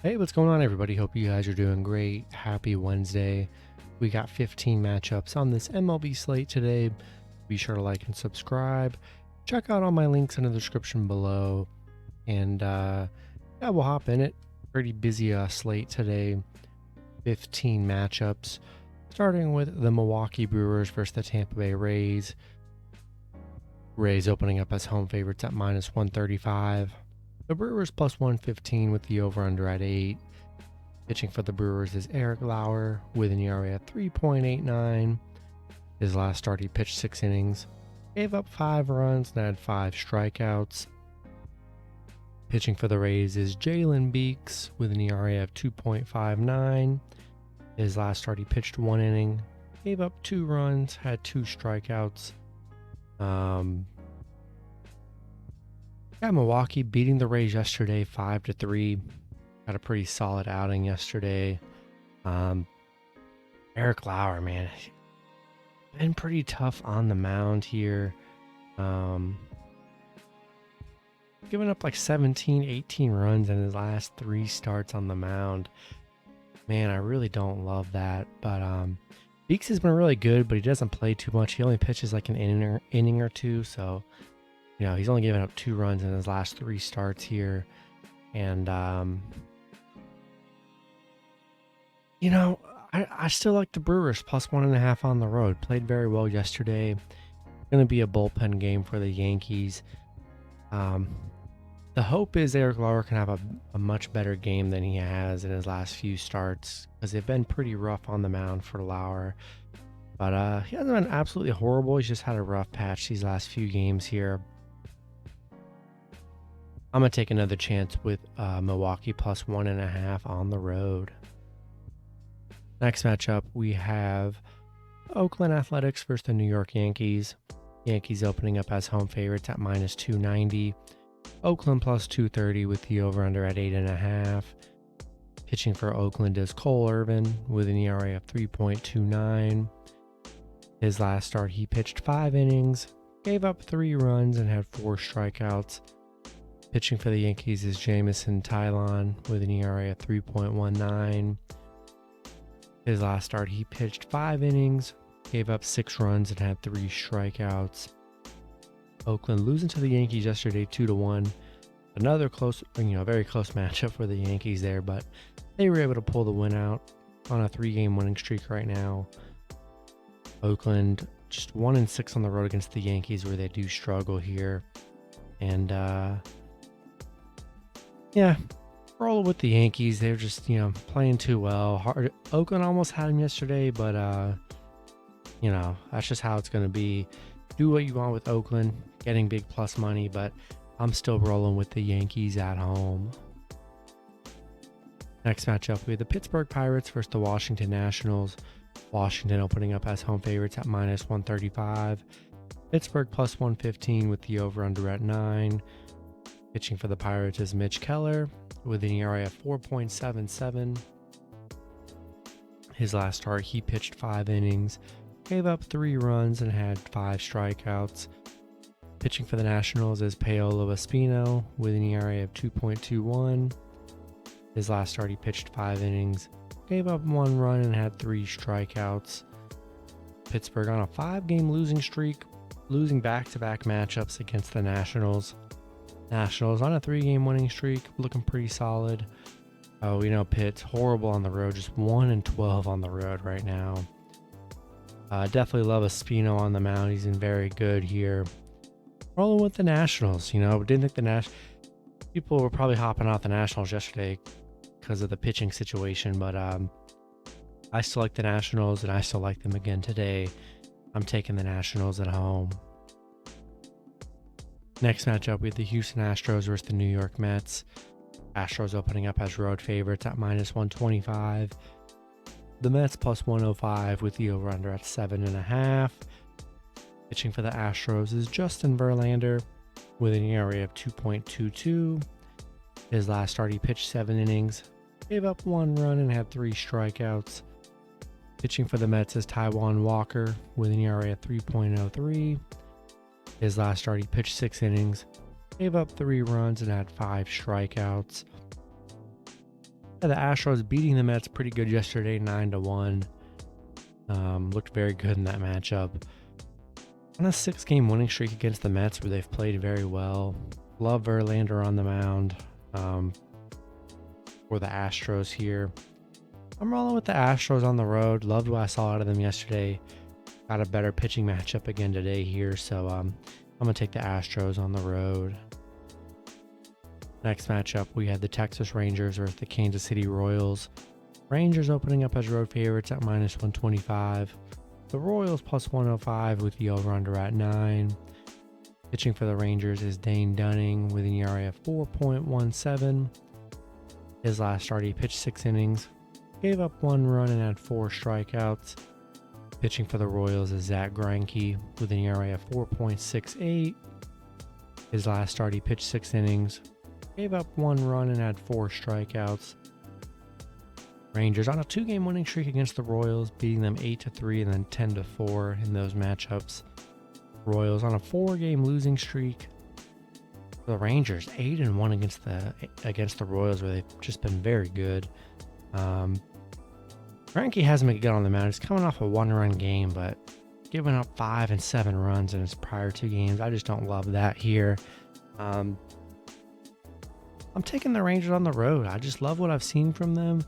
Hey, what's going on, everybody? Hope you guys are doing great. Happy Wednesday. We got 15 matchups on this MLB slate today. Be sure to like and subscribe. Check out all my links in the description below. And yeah, we'll hop in it. Pretty busy slate today. 15 matchups. Starting with the Milwaukee Brewers versus the Tampa Bay Rays. Rays opening up as home favorites at minus 135. The Brewers plus 115 with the over-under at 8. Pitching for the Brewers is Eric Lauer with an ERA at 3.89. His last start, he pitched 6 innings, gave up 5 runs, and had 5 strikeouts. Pitching for the Rays is Jalen Beeks with an ERA of 2.59. His last start, he pitched 1 inning, gave up 2 runs, had 2 strikeouts. Milwaukee beating the Rays yesterday 5-3. Got a pretty solid outing yesterday. Eric Lauer, man, been pretty tough on the mound here. Giving up like 17, 18 runs in his last 3 starts on the mound. Man, I really don't love that. But Beeks has been really good, but he doesn't play too much. He only pitches like an inning or two, so you know, he's only given up 2 runs in his last 3 starts here. And, you know, I still like the Brewers plus 1.5 on the road. Played very well yesterday. Going to be a bullpen game for the Yankees. The hope is Eric Lauer can have a much better game than he has in his last few starts, because they've been pretty rough on the mound for Lauer. But he hasn't been absolutely horrible. He's just had a rough patch these last few games here. I'm going to take another chance with Milwaukee plus 1.5 on the road. Next matchup, we have Oakland Athletics versus the New York Yankees. Yankees opening up as home favorites at minus 290. Oakland plus 230 with the over-under at 8.5. Pitching for Oakland is Cole Irvin with an ERA of 3.29. His last start, he pitched 5 innings, gave up 3 runs, and had 4 strikeouts. Pitching for the Yankees is Jamison Tylon with an ERA of 3.19. His last start, he pitched 5 innings, gave up 6 runs, and had 3 strikeouts. Oakland losing to the Yankees yesterday 2-1. Another close, very close matchup for the Yankees there, but they were able to pull the win out on a 3-game winning streak right now. Oakland just 1-6 on the road against the Yankees, where they do struggle here. And yeah, roll with the Yankees. They're just, playing too well. Oakland almost had him yesterday, but, that's just how it's going to be. Do what you want with Oakland, getting big plus money, but I'm still rolling with the Yankees at home. Next matchup, we have the Pittsburgh Pirates versus the Washington Nationals. Washington opening up as home favorites at minus 135. Pittsburgh plus 115 with the over-under at 9. Pitching for the Pirates is Mitch Keller with an ERA of 4.77. His last start, he pitched 5 innings, gave up 3 runs, and had 5 strikeouts. Pitching for the Nationals is Paolo Espino with an ERA of 2.21. His last start, he pitched 5 innings, gave up 1 run, and had 3 strikeouts. Pittsburgh on a 5-game losing streak, losing back-to-back matchups against the Nationals. Nationals on a 3-game winning streak, looking pretty solid. We know Pitt's horrible on the road, just 1-12 on the road right now. Definitely love Espino on the mound. He's been very good here. Rolling with the Nationals, didn't think the people were probably hopping off the Nationals yesterday because of the pitching situation, but I still like the Nationals, and I still like them again today. I'm taking the Nationals at home. Next matchup, we have the Houston Astros versus the New York Mets. Astros opening up as road favorites at minus 125. The Mets plus 105 with the over-under at 7.5. Pitching for the Astros is Justin Verlander with an ERA of 2.22. His last start, he pitched 7 innings, gave up 1 run, and had 3 strikeouts. Pitching for the Mets is Taijuan Walker with an ERA of 3.03. His last start, he pitched 6 innings, gave up 3 runs, and had 5 strikeouts. Yeah, the Astros beating the Mets pretty good yesterday, 9-1. Looked very good in that matchup. On a 6-game winning streak against the Mets where they've played very well. Love Verlander on the mound for the Astros here. I'm rolling with the Astros on the road. Loved what I saw out of them yesterday. Got a better pitching matchup again today here, so I'm going to take the Astros on the road. Next matchup, we had the Texas Rangers versus the Kansas City Royals. Rangers opening up as road favorites at -125. The Royals +105 with the over-under at 9. Pitching for the Rangers is Dane Dunning with an ERA of 4.17. His last start, he pitched 6 innings, gave up 1 run and had 4 strikeouts. Pitching for the Royals is Zach Greinke with an ERA of 4.68. His last start, he pitched 6 innings, gave up 1 run and had 4 strikeouts. Rangers on a 2-game winning streak against the Royals, beating them 8-3 and then 10-4 in those matchups. Royals on a 4-game losing streak. The Rangers 8-1 against the Royals, where they've just been very good. Greinke hasn't been good on the mound. He's coming off a 1-run game, but giving up 5 and 7 runs in his prior 2 games. I just don't love that here. I'm taking the Rangers on the road. I just love what I've seen from them.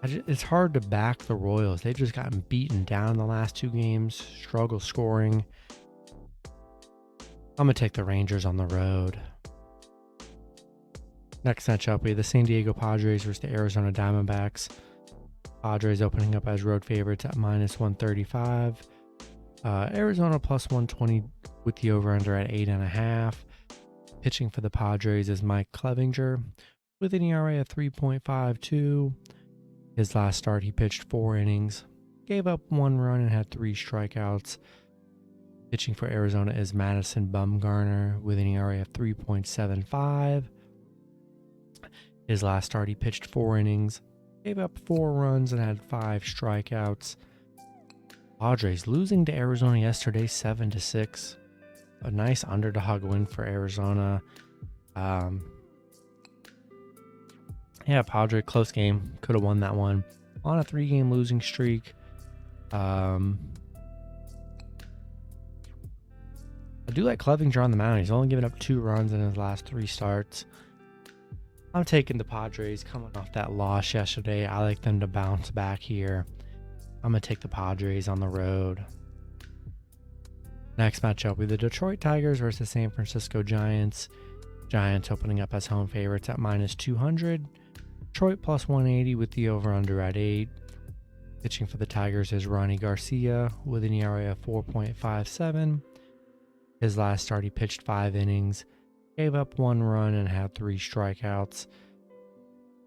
It's hard to back the Royals. They've just gotten beaten down in the last 2 games, struggle scoring. I'm going to take the Rangers on the road. Next matchup, we have the San Diego Padres versus the Arizona Diamondbacks. Padres opening up as road favorites at -135. Arizona +120 with the over-under at 8.5. Pitching for the Padres is Mike Clevinger with an ERA of 3.52. His last start, he pitched 4 innings, gave up 1 run and had 3 strikeouts. Pitching for Arizona is Madison Bumgarner with an ERA of 3.75. His last start, he pitched 4 innings, gave up 4 runs and had 5 strikeouts. Padres losing to Arizona yesterday, 7-6. A nice underdog win for Arizona. Padres close game. Could have won that one. On a 3-game losing streak. I do like Clevinger on the mound. He's only given up 2 runs in his last 3 starts. I'm taking the Padres coming off that loss yesterday. I like them to bounce back here. I'm going to take the Padres on the road. Next matchup, we have the Detroit Tigers versus San Francisco Giants. Giants opening up as home favorites at -200. Detroit +180 with the over-under at 8. Pitching for the Tigers is Ronnie Garcia with an ERA of 4.57. His last start, he pitched 5 innings, gave up 1 run and had 3 strikeouts.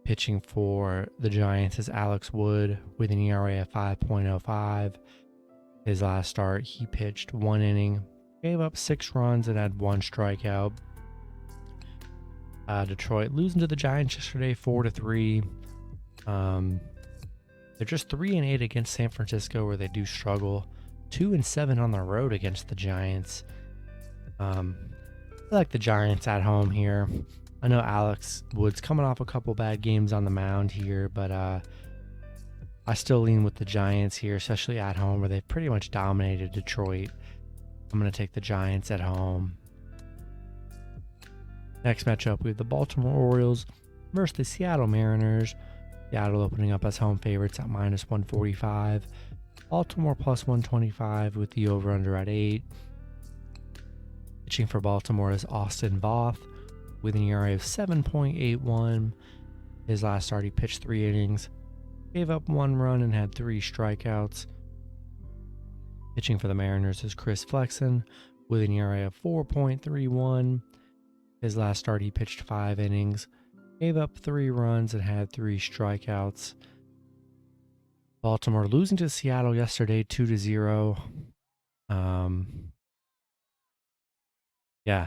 Pitching for the Giants is Alex Wood with an ERA of 5.05. His last start, he pitched 1 inning, gave up 6 runs and had 1 strikeout. Detroit losing to the Giants yesterday, 4-3. They're just 3-8 against San Francisco, where they do struggle. 2-7 on the road against the Giants. I like the Giants at home here. I know Alex Wood's coming off a couple bad games on the mound here, but I still lean with the Giants here, especially at home, where they've pretty much dominated Detroit. I'm going to take the Giants at home. Next matchup, we have the Baltimore Orioles versus the Seattle Mariners. Seattle opening up as home favorites at -145. Baltimore +125 with the over-under at 8. Pitching for Baltimore is Austin Voth with an ERA of 7.81. His last start, he pitched 3 innings, gave up 1 run and had 3 strikeouts. Pitching for the Mariners is Chris Flexen with an ERA of 4.31. His last start, he pitched 5 innings, gave up 3 runs and had 3 strikeouts. Baltimore losing to Seattle yesterday, 2-0.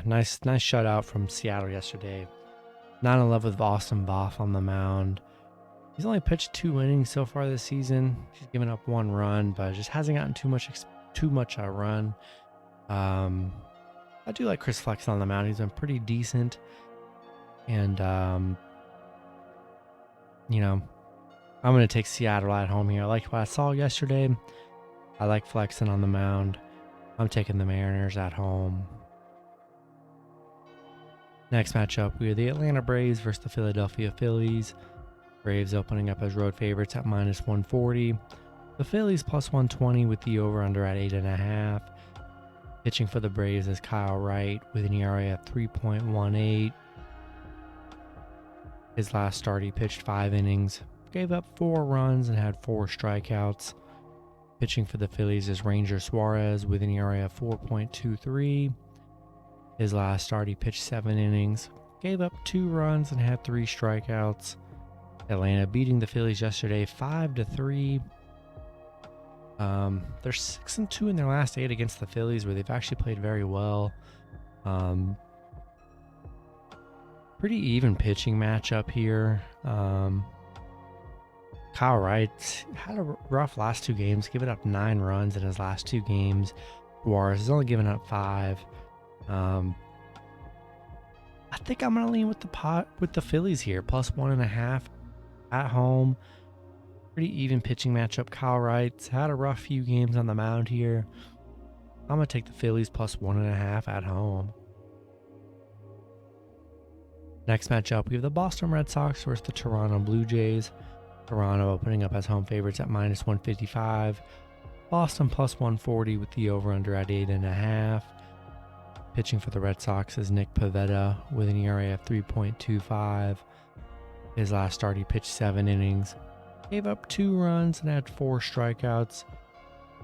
Nice shutout from Seattle yesterday. Not in love with Austin Voth on the mound. He's only pitched 2 innings so far this season. He's given up 1 run, but just hasn't gotten too much run. I do like Chris Flexen on the mound. He's been pretty decent. And, I'm going to take Seattle at home here. I like what I saw yesterday. I like flexing on the mound. I'm taking the Mariners at home. Next matchup, we have the Atlanta Braves versus the Philadelphia Phillies. Braves opening up as road favorites at -140. The Phillies +120 with the over-under at 8.5. Pitching for the Braves is Kyle Wright with an ERA at 3.18. His last start, he pitched 5 innings, gave up 4 runs, and had 4 strikeouts. Pitching for the Phillies is Ranger Suarez with an ERA of 4.23. His last start, he pitched 7 innings, gave up 2 runs, and had 3 strikeouts. Atlanta beating the Phillies yesterday 5-3. They're 6-2 in their last 8 against the Phillies, where they've actually played very well. Pretty even pitching matchup here. Kyle Wright had a rough last 2 games, giving up 9 runs in his last 2 games. Suarez has only given up 5. I think I'm gonna lean with the Phillies here, +1.5 at home. Pretty even pitching matchup. Kyle Wright's had a rough few games on the mound here. I'm gonna take the Phillies +1.5 at home. Next matchup, we have the Boston Red Sox versus the Toronto Blue Jays. Toronto opening up as home favorites at -155. Boston +140 with the over-under at 8.5. Pitching for the Red Sox is Nick Pivetta with an ERA of 3.25. His last start, he pitched 7 innings, gave up 2 runs, and had 4 strikeouts.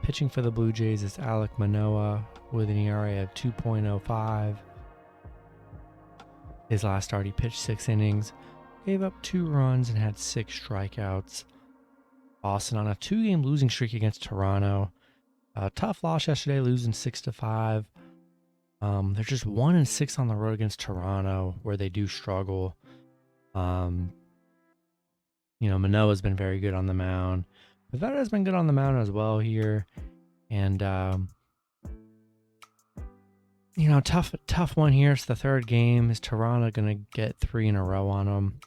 Pitching for the Blue Jays is Alek Manoah with an ERA of 2.05. His last start, he pitched 6 innings, gave up 2 runs, and had 6 strikeouts. Boston on a 2-game losing streak against Toronto. A tough loss yesterday, losing 6-5. They're just 1-6 on the road against Toronto, where they do struggle. Manoah's been very good on the mound. Bovada has been good on the mound as well here. And, tough one here. It's the 3rd game. Is Toronto going to get 3 in a row on them?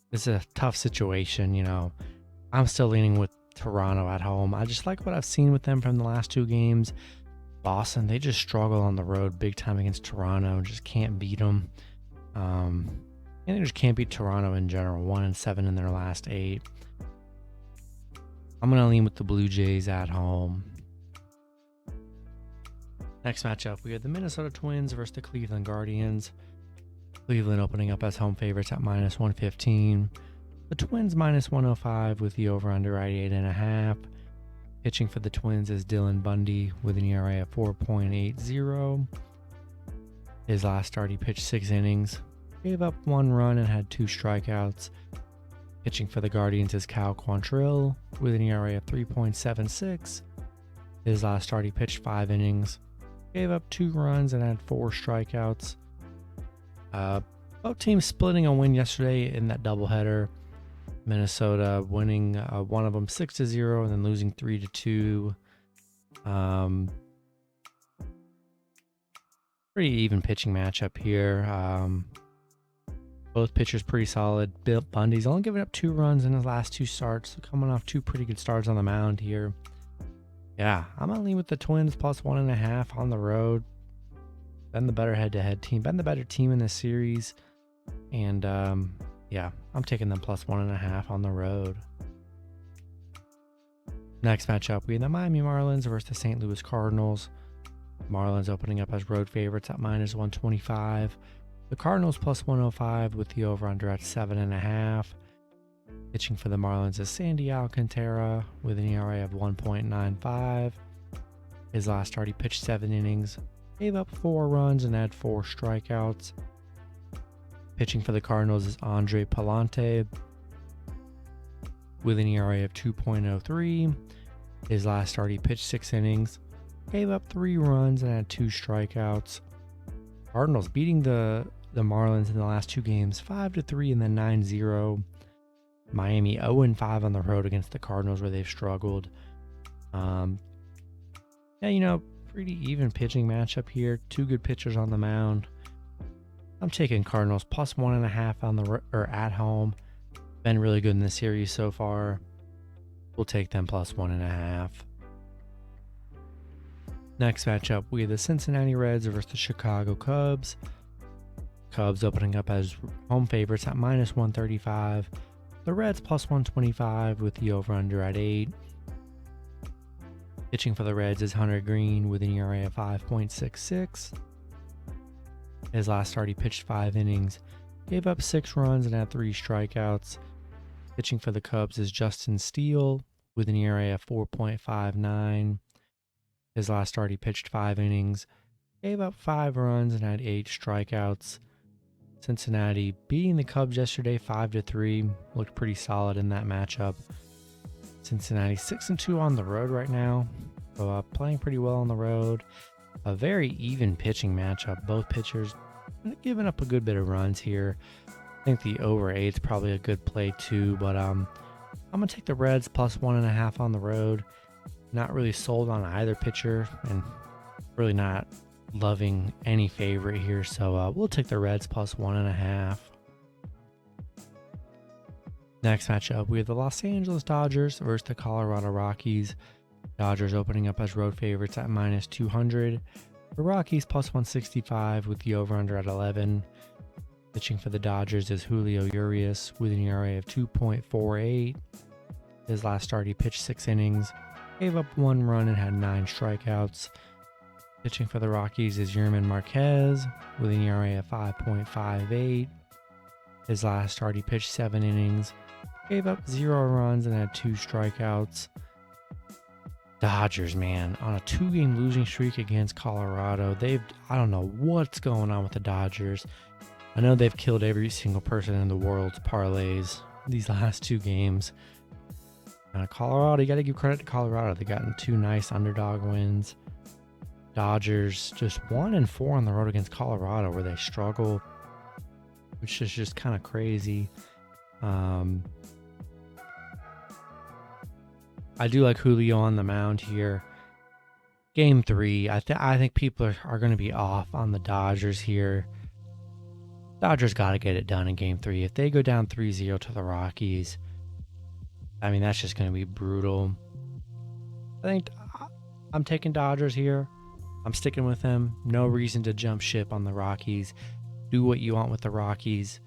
This is a tough situation, I'm still leaning with Toronto at home. I just like what I've seen with them from the last 2 games. Boston, they just struggle on the road big time against Toronto. Just can't beat them. They just can't beat Toronto in general. 1-7 in their last 8. I'm going to lean with the Blue Jays at home. Next matchup, we have the Minnesota Twins versus the Cleveland Guardians. Cleveland opening up as home favorites at -115. The Twins -105 with the over-under at 8.5. Pitching for the Twins is Dylan Bundy with an ERA of 4.80. His last start, he pitched 6 innings, gave up 1 run, and had 2 strikeouts. Pitching for the Guardians is Cal Quantrill with an ERA of 3.76. His last start, he pitched 5 innings, gave up 2 runs, and had 4 strikeouts. Both teams splitting a win yesterday in that doubleheader. Minnesota winning one of them 6-0 and then losing 3-2. Pretty even pitching matchup here. Both pitchers pretty solid. Bill Bundy's only given up 2 runs in his last 2 starts, so coming off 2 pretty good starts on the mound here. Yeah, I'm gonna lean with the Twins +1.5 on the road. Been the better head-to-head team. Been the better team in this series. And I'm taking them +1.5 on the road. Next matchup, we have the Miami Marlins versus the St. Louis Cardinals. Marlins opening up as road favorites at -125. The Cardinals +105 with the over-under at 7.5. Pitching for the Marlins is Sandy Alcantara with an ERA of 1.95. His last start, he pitched 7 innings, gave up 4 runs, and had 4 strikeouts. Pitching for the Cardinals is Andre Palante with an ERA of 2.03. His last start, he pitched 6 innings, gave up 3 runs, and had 2 strikeouts. Cardinals beating the Marlins in the last 2 games, 5-3 and then 9-0. Miami 0-5 on the road against the Cardinals, where they've struggled. Pretty even pitching matchup here. 2 good pitchers on the mound. I'm taking Cardinals +1.5 at home. Been really good in the series so far. We'll take them plus 1.5. Next matchup, we have the Cincinnati Reds versus the Chicago Cubs. Cubs opening up as home favorites at minus 135. The Reds plus 125 with the over-under at 8. Pitching for the Reds is Hunter Green with an ERA of 5.66. His last start, he pitched 5 innings, gave up 6 runs and had 3 strikeouts. Pitching for the Cubs is Justin Steele with an ERA of 4.59. His last start, he pitched 5 innings, gave up 5 runs and had 8 strikeouts. Cincinnati beating the Cubs yesterday 5-3, looked pretty solid in that matchup. Cincinnati 6-2 on the road right now, so playing pretty well on the road. A very even pitching matchup. Both pitchers giving up a good bit of runs here. I think the over 8 is probably a good play too, but I'm gonna take the Reds plus 1.5 on the road. Not really sold on either pitcher, and really not loving any favorite here, so we'll take the Reds plus 1.5. Next matchup, we have the Los Angeles Dodgers versus the Colorado Rockies. Dodgers opening up as road favorites at minus 200. The Rockies plus 165 with the over-under at 11. Pitching for the Dodgers is Julio Urias with an ERA of 2.48. His last start, he pitched 6 innings, gave up 1 run and had 9 strikeouts. Pitching for the Rockies is Yerman Marquez with an ERA of 5.58. His last start, he pitched 7 innings, gave up 0 runs and had 2 strikeouts. Dodgers, man, on a 2-game losing streak against Colorado. I don't know what's going on with the Dodgers. I know they've killed every single person in the world's parlays these last 2 games. Colorado, you got to give credit to Colorado. They've gotten 2 nice underdog wins. Dodgers just 1-4 on the road against Colorado, where they struggle, which is just kind of crazy. I do like Julio on the mound here. Game 3, I think people are going to be off on the Dodgers here. Dodgers got to get it done in Game 3. If they go down 3-0 to the Rockies, I mean, that's just going to be brutal. I think I'm taking Dodgers here. I'm sticking with them. No reason to jump ship on the Rockies. Do what you want with the Rockies.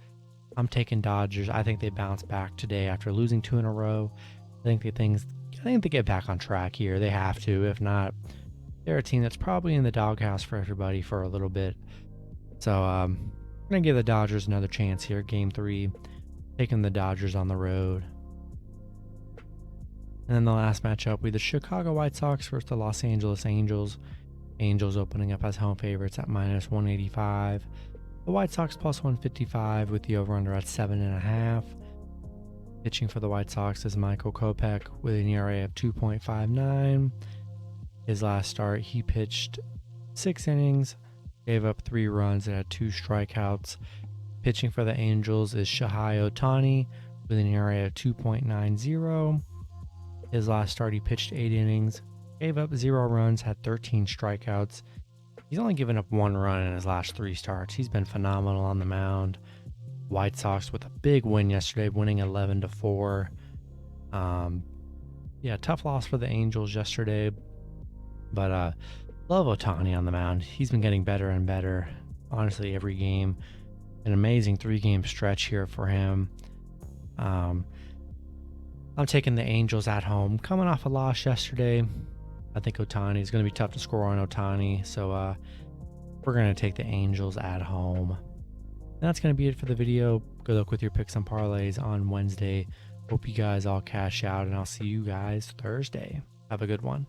I'm taking Dodgers. I think they bounce back today after losing 2 in a row. I think they get back on track here. They have to. If not, they're a team that's probably in the doghouse for everybody for a little bit. So I'm going to give the Dodgers another chance here. Game 3, taking the Dodgers on the road. And then the last matchup, we have the Chicago White Sox versus the Los Angeles Angels. Angels opening up as home favorites at minus 185. The White Sox plus 155 with the over-under at 7.5. Pitching for the White Sox is Michael Kopech with an ERA of 2.59. His last start, he pitched 6 innings, gave up 3 runs and had 2 strikeouts. Pitching for the Angels is Shohei Ohtani with an ERA of 2.90. His last start, he pitched 8 innings, gave up 0 runs, had 13 strikeouts. He's only given up 1 run in his last 3 starts. He's been phenomenal on the mound. White Sox with a big win yesterday, winning 11-4. Tough loss for the Angels yesterday, but love Ohtani on the mound. He's been getting better and better, honestly, every game. An amazing 3-game stretch here for him. I'm taking the Angels at home. Coming off a loss yesterday, I think Ohtani is going to be tough to score on Ohtani, so we're going to take the Angels at home. And that's going to be it for the video. Good luck with your picks and parlays on Wednesday. Hope you guys all cash out, and I'll see you guys Thursday. Have a good one.